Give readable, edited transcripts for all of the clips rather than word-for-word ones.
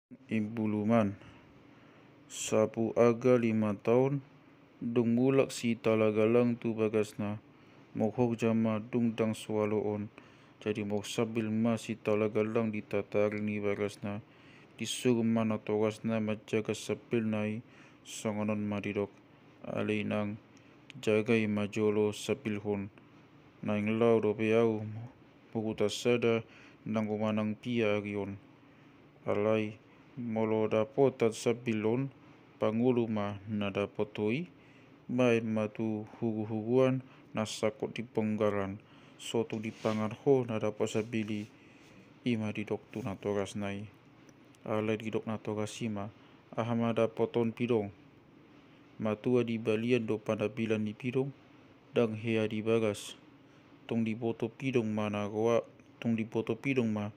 Ibuluman sapu aga 5 tahun dung mulak si talagalang tu bagasna moghog jama dung dang swaloon jadi mog sabil ma si talagalang ditatari ni bagasna disuruh mana togasna majaga sapil nai songonon maridok alinang jagai majolo sapil hon naing lau do beau mugutasada nang kumanang pia agion alai molo dapotat sabilon pangulu ma nadapotoi mai matu hugu-huguan nasakot di penggaran soto di pangarho nadapat sabili ima di dok tu natoras nai alai di dok natoras ima ahamada poton pidong matua di balian do panabilan di pidong dang hea di bagas tong di boto pidong mana goa tong di boto pidong ma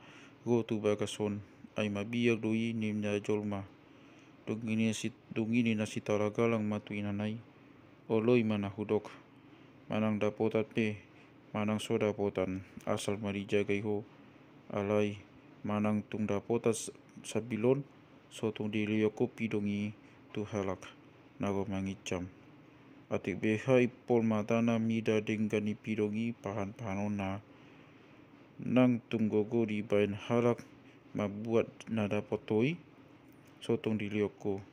go tu bagason ay mabiag doi ni na jolma dungini nasi talagalang matu inanai oloi mana hudok manang dapotat pe manang so dapotan asal marijagai ho alai manang tung dapotat sabilon so tung diliyoko pidongi tu halak nago mangicam atik beha ipol matana mida denggani pidongi pahan-pahanona nang tunggogo di bain halak mabuat nada potoi sotong dilioko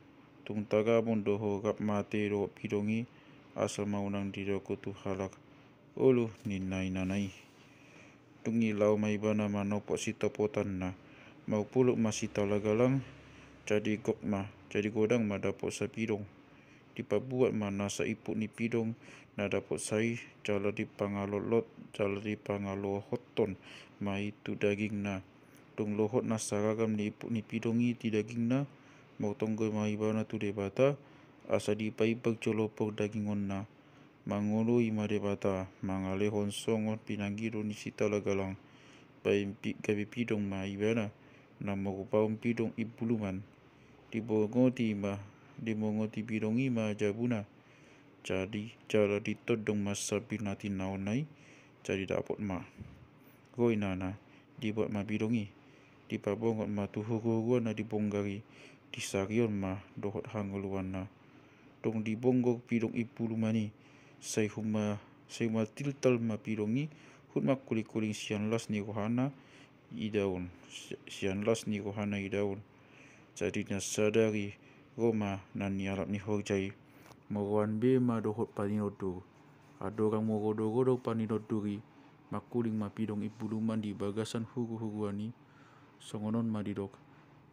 tung tagamon doho gap mate do pidongi asal maunang dilioko tu halak ulu ninai nanai tungi lau mai bana manopok si topotan na mau puluk masih talagalang jadi gokma jadi godang ma dapok sa pidong dipabuat ma nasa ipuk ni pidong na dapok sai jala di pangalolot jala di pangalohoton ma itu daging na tung lohot na saragam ni ipuk ni pidongi ti daging na mau tonggoy maibana tu debata asa di paibag jolopok dagingon na mangului ma debata mangalehon songon pinanggiro ni si talagalang paimpi gabi pidong ma ibana na mogupaum pidong ibuluman dibongoti ma dimongoti pidongi ma jabuna jadi jala ditodong masa binati naonai jadi dapot ma goi nana dibuat ma pidongi dipabongot ma tuhuguan na dibonggari disagion ma dohot hanguluan na dong dibonggok pidong ipulu mani sai huma tiltal ma pidongi hutma kuling-kuling sian las ni rohana idaun sian las ni rohana idaun jadi nasadari Roma nan niarap ni horjai mogoan be ma dohot paninodu adorang mogodo-godo paninoduri makuling ma pidong ipuluman di bagasan hugu-huguani songonon madidok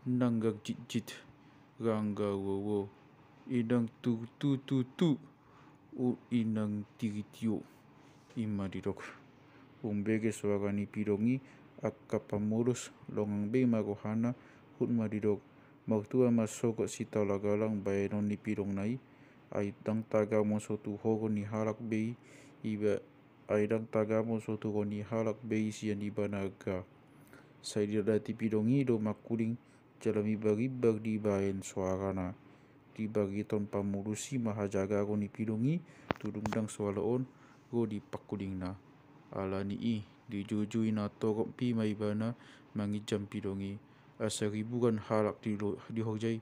nanggak jit-jit rangga wowo inang tu u inang tiritio imadidok umbege suarani pidongi akka pamurus longang be marohana hut madidok mautua masokot si talagalang bayanon ni pidong nai aidang tagamo sotu hogo ni halak bei iba aidang tagamo sotu hogo ni halak bei sian ibanaga sai dati pidongi do makuling jalami baribag di bayan suarana di bagiton pamurusi mahajaga ko ni pidongi tudungdang swaloon go di pakuling na ala ni di jujui na torok pi maibana mangijam pidongi asa ribuan halak di hojai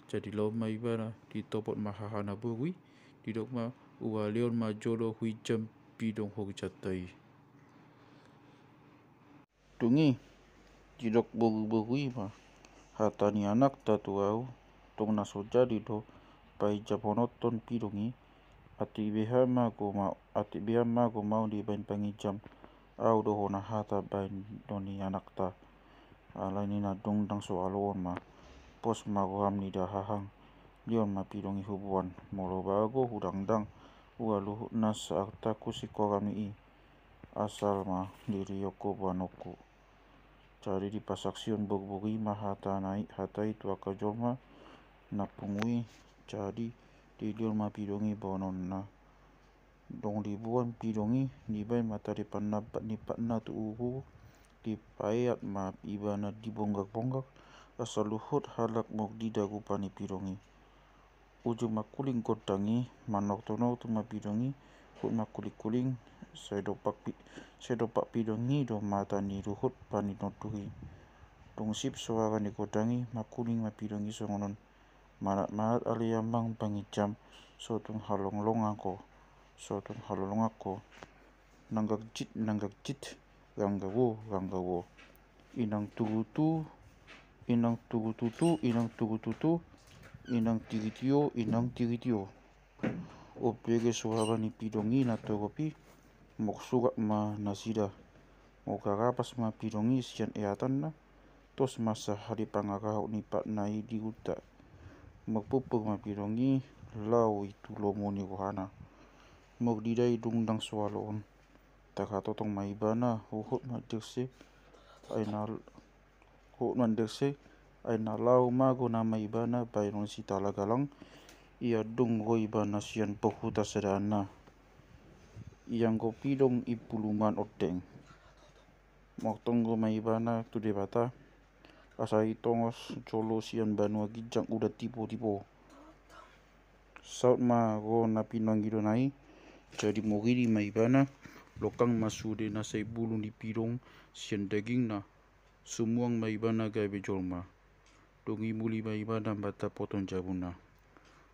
jadi lau maibana di topot mahahana burui di dokma uwaleon majolo huijam pidong horjatai tungi jidok buru-burui ma hatani anak tatuau tong naso jadi do pai japonoton pidongi ati beha ma go mau di bain pangijam au do hona hata bain doni anak ta ala ni na dong dang so alon ma pos ma goham ni dahahang lion ma pidongi hubuan molo bago hudang dang ualu nas akta kusikorami asal ma diri yoko banoko cari di pasaksion bogbori ma hata itu akajolma napungui jadi di lion ma pidongi bonon na dong dibuan pidongi di bain mata di panapat ni patna tu uhu di payat ma ibana di bonggak-bonggak asal luhut halak mok di dagu pani pidongi ujung makuling kodangi manok tono tu ma pidongi hut makuling-kuling sedopak pidongi do mata ni luhut pani noturi Dong sip suara ni kodangi makuning mapidongi songonon. Marat aliyamang pangijam sotong halonglong ako. Nanggakjit ranggawo. Inang tugutu, inang tiritio. O pege suara ni pidongi na toropi, moksurak ma nasida. Mokarapas ma pidongi sian eatan na, tos masa hari pangarau ni pak nai di uta. Magpupug ma pidongi, lau itu lomo ni rohana. Mogdidai dungdang swaloon. Takatotong maibana, huhut madirse, ay na lau mago na maibana bayron si talagalang. Ia dung roibana sian pohuta sedana. Iyang kopidong ipuluman odeng. Moktonggo maibana tu debata. Asai tongos colo sian banua gijang udah tipo. Saut ma go na pinong gidonai. Jadi mogiri maibana. Lokang masude na say bulu ni pidong sian daging na. Sumuang maibana gai bejolma. Dongi muli maibana bata potong jabuna.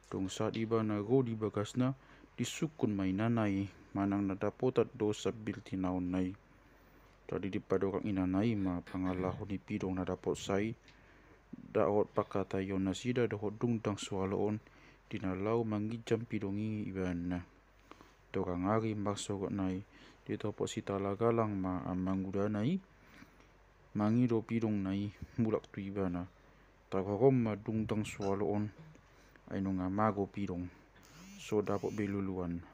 Dong saat iba na go di bagas na disukun mainanai manang nadapotat dosa bilti naon nai. Jadi di padorang inanai ma pangalahu di pidong nadapot sai daot pakata yon nasida dohot dungdang swaloon dinalau mangijam pidongi ibana. Dorang ari maksogot nai ditopot si talagalang ma amanguda nai mangido pidong nai mulak tu ibana. Tagarom ma dungdang swaloon ay nunga mago pidong so dapat beluluan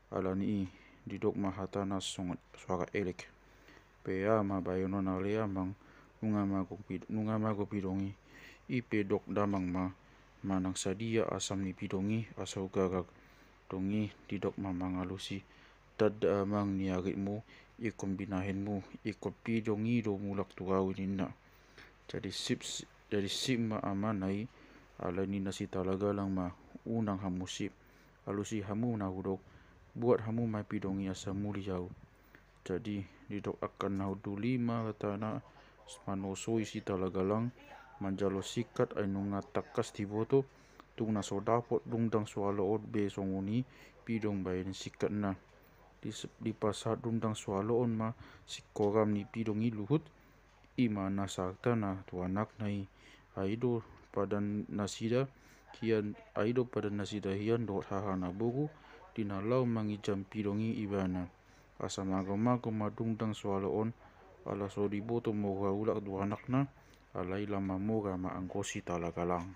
alani didok mahatana songot suara elek pea ma bayonon alea mang nunga mago pidongi ipe dok damang ma manang sadia asam ni pidongi asau gagak dongi didok ma mangalusi dada amang ni aritmu ikon binahenmu ikon pidongi do mulak tuawin na jadi sip ma amanai alani nasi talaga lang ma unang hamusip alusi hamu na hudok buat hamu mai pidongi asa muli jauh. Jadi didok akan nahu dulima katana manosoi si talaga lang manjalo sikat ay nunga takas tiboto tung na sodapot dungdang swaloon be songoni pidong bayan sikat na di pasar dungdang swaloon ma sikoram ni pidongi luhut ima nasarta na tu anak nai aido pada nasida hian dot hahana buku dinalau mangijam pidongi ibana asa mago madungdang swaloon ala so diboto moga ulak du anak na alai lama moga ma angkosi talagalang.